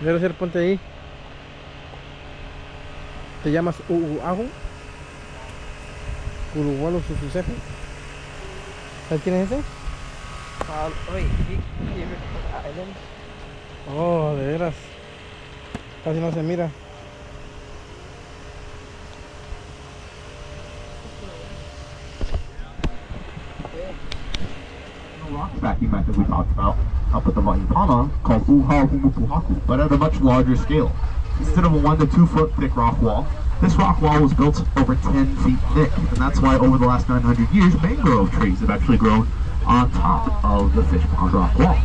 Debe ser, ponte ahí. Te llamas Uahu. Culugualo Susucejo. ¿Sabes quién es ese? Oh, de veras. Casi no se mira. Rock stacking method we talked about up at the Maipana called Uha Humupuhaku, but at a much larger scale. Instead of a 1 to 2 foot thick rock wall, this rock wall was built over 10 feet thick, and that's why over the last 900 years, mangrove trees have actually grown on top of the fish pond rock wall.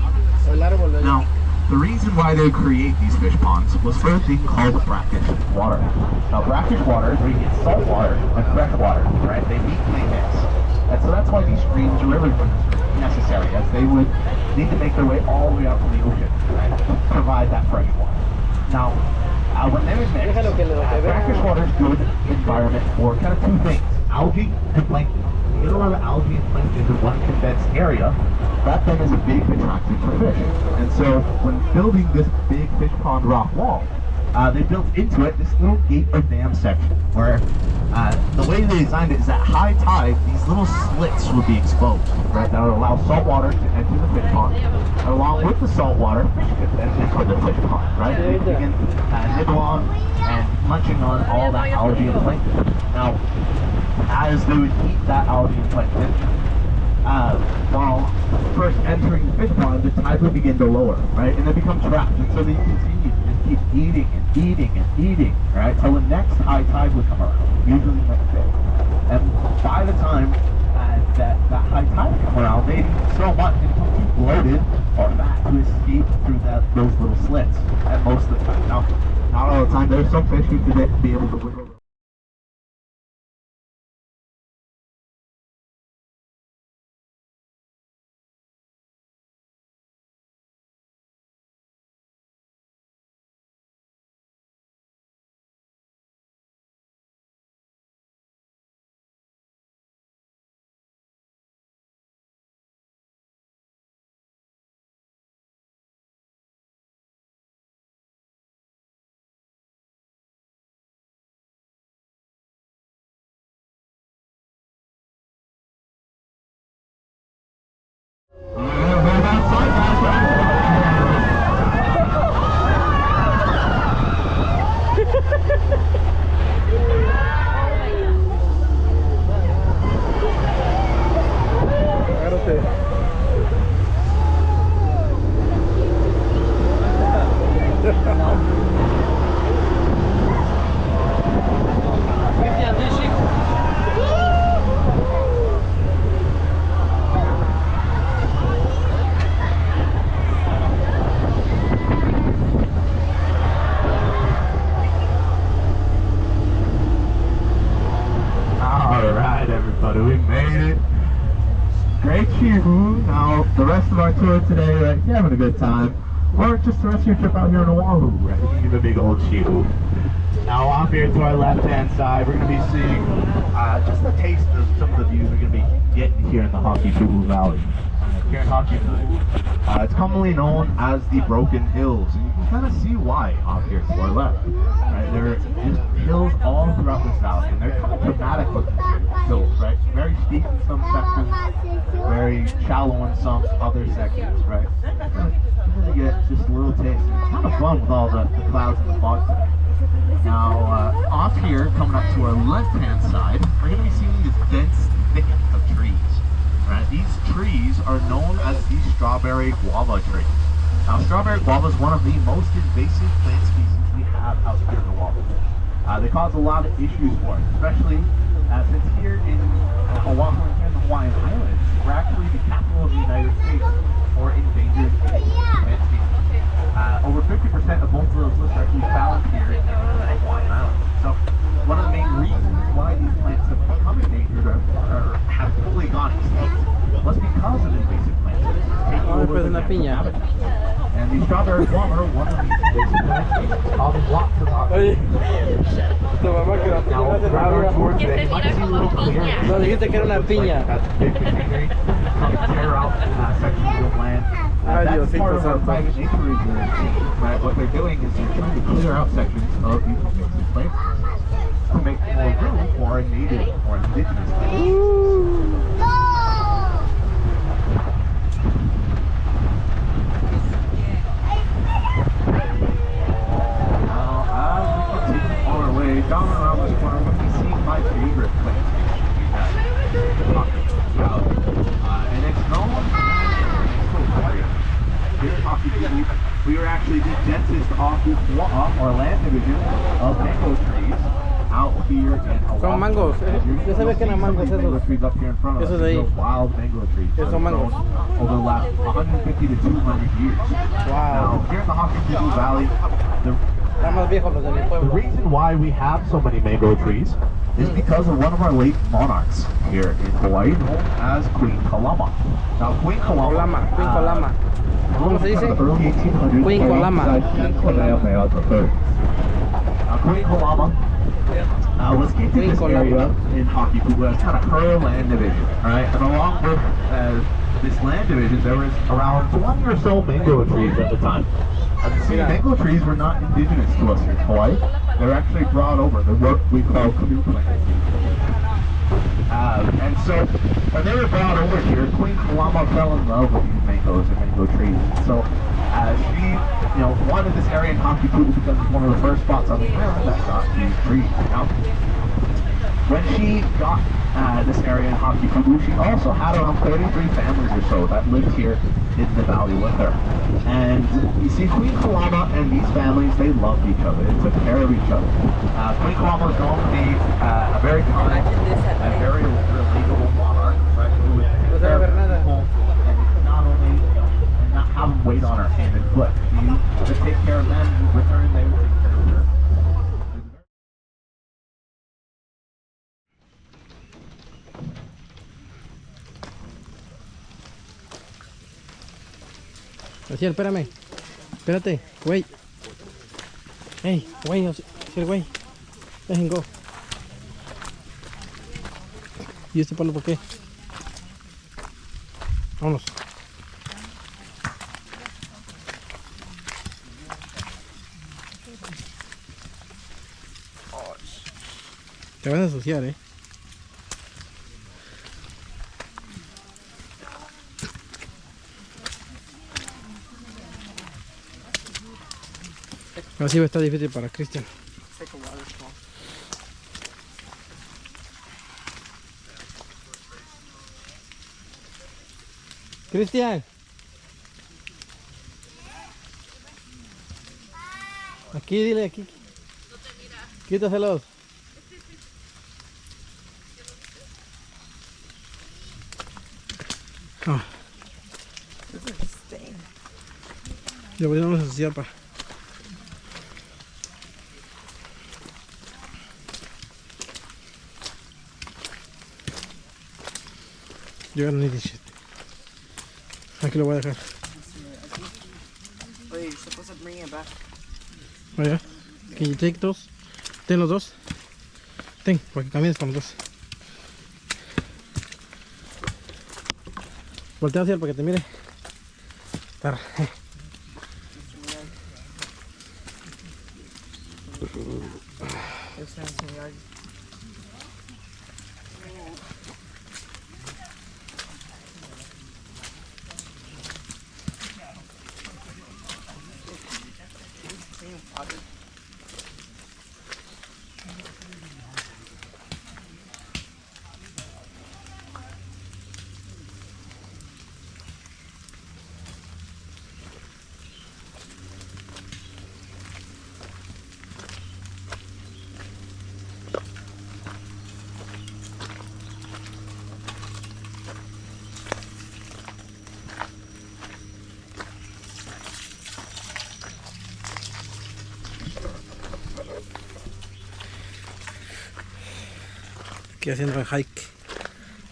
Now, the reason why they create these fish ponds was for a thing called brackish water. Now, brackish water is where you get salt water and fresh water, right? They meet and they mix. And so that's why these streams or rivers are necessary, as they would need to make their way all the way out to the ocean, right, to provide that fresh water. Now, when they're mixed, brackish water is good environment for kind of two things: algae and plankton. You get a lot of algae and plankton in one condensed area, that then is a big attractant for fish. And so when building this big fish pond rock wall, they built into it this little gate or dam section where the way they designed it is at high tide, these little slits would be exposed, right? That would allow salt water to enter the fish pond. And along with the salt water, fish could then enter the fish pond, right? They begin nibble on and munching on all that algae and plankton. Now, as they would eat that algae and plankton, while first entering the fish pond, the tide would begin to lower, right? And they become trapped, and so they continue to just keep eating and eating and eating, right? Till the next high tide would come around, usually the next day. And by the time that high tide would come around, they eat so much it become too bloated or fat to escape through those little slits at most of the time. Now, not all the time. There's some fish who could be able to wiggle. We made it. Great Chihu. Now, the rest of our tour today, right, you're having a good time. Or just the rest of your trip out here in Oahu, right? Eating the big old Chihu. Now, off here to our left-hand side, we're going to be seeing just a taste of some of the views we're going to be getting here in the Hakipu'u Valley. Here in Hakipu'u. It's commonly known as the Broken Hills, and you can kind of see why off here to our left. Right? There are just hills all throughout this valley, and they're kind of dramatic looking hills, right? Very steep in some sections, very shallow in some other sections, right? You're going to get just a little taste. It's kind of fun with all the clouds and the fog today. Now, off here, coming up to our left-hand side, we're going to be seeing this dense thicket of trees. Right? These trees are known as the strawberry guava tree. Now, strawberry guava is one of the most invasive plant species we have out here in Oahu. They cause a lot of issues for us, especially since here in Oahu and here in the Hawaiian Islands, we're actually the capital of the United States for endangered plant species. Over 50% of both of those lists are actually found here in the Hawaiian Islands. So, one of the main reasons why these plants have become endangered or have fully gone extinct was because of invasive plants taking over the natural habitat. And the strawberry guava are one of these invasive plants causing lots of opportunities. Now, around our tour today, you might see a little clearing. No, dijiste que era una piña. come tear out sections of land. That's part of our private nature reserve. Right? What they're doing is they're trying to clear out sections of these invasive plants to make more room for a native or indigenous plants. Down around this corner, what we see my favorite plant and it's known as we are actually the densest or land division of mango trees out here in Hawaii. Son mangos. Yo sabía que eran mangos esos. Trees up here in front of us. Esos de ahí. Wild mango trees. Son mangos. Over the last 150 to 200 years. Wow. Now, here in the Hockenpooh Valley, the reason why we have so many mango trees is because of one of our late monarchs here in Hawaii, known as Queen Kalama. Now, Queen Kalama. ¿Cómo se dice? Early 1800s. Queen Kalama. Now, Queen Kalama was gifted this area in Hockenpooh as kind of her land division, right? And along with this land division, there was around 20 or so mango trees at the time. See, mango trees were not indigenous to us here in Hawaii. They're actually brought over. They're what we call canoe plants. And so, when they were brought over here, Queen Kalama fell in love with these mangoes and mango trees. So, she, wanted this area in Hockenpooh because it's one of the first spots on the island that got these trees. Now, when she got this area in Hockenpooh, she also had around 33 families or so that lived here in the valley with her. And you see, Queen Kalama and these families, they loved each other. They took care of each other. Queen Kalama was known to be a very kind and very relatable monarch, right? Who would care for people and not only and not have them wait on her hand and foot. She would take care of them. In return, they would take care of her. Así, espérame. Espérate, güey. Hey, güey, así, güey. Dejen go. ¿Y este palo por qué? Vámonos. Te vas a ensuciar, Así va a estar difícil para Cristian. Cristian. Aquí, dile, aquí. Quítaselos. Oh. Ya voy a ensuciar, pa. Yo no need this shit. Aquí lo voy a dejar. Wait, you're supposed to bring it back. Oh, yeah. Can you take those? Ten los dos. Ten, para que camines con los dos. Voltea hacia él para que te mire. Para. Aquí haciendo el hike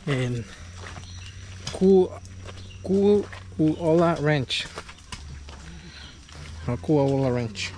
en KUALOA Ranch. KUALOA Ranch.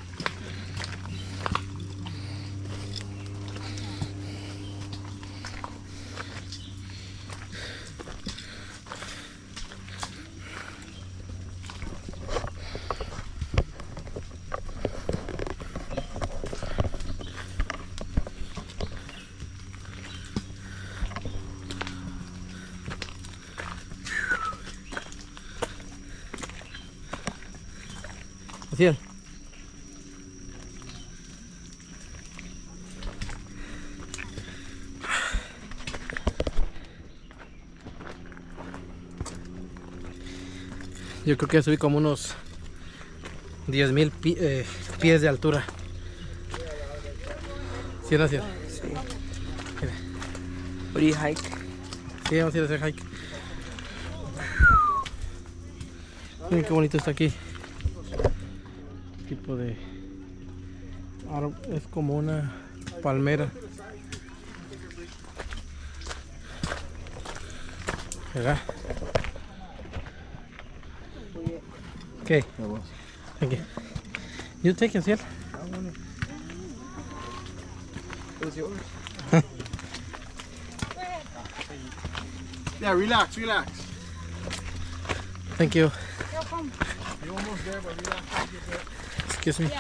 Ciel. Yo creo que subí como unos 10,000 pies de altura. ¿Sí, gracias? Sí. What do you hike? Sí, vamos a ir a hacer hike. Miren qué bonito está aquí. Tipo de árbol, es como una palmera. ¿Verdad? Okay. Thank you. You take it, Ciel. It was yours. Yeah, relax, relax. Thank you. You're almost there, but relax. Excuse me.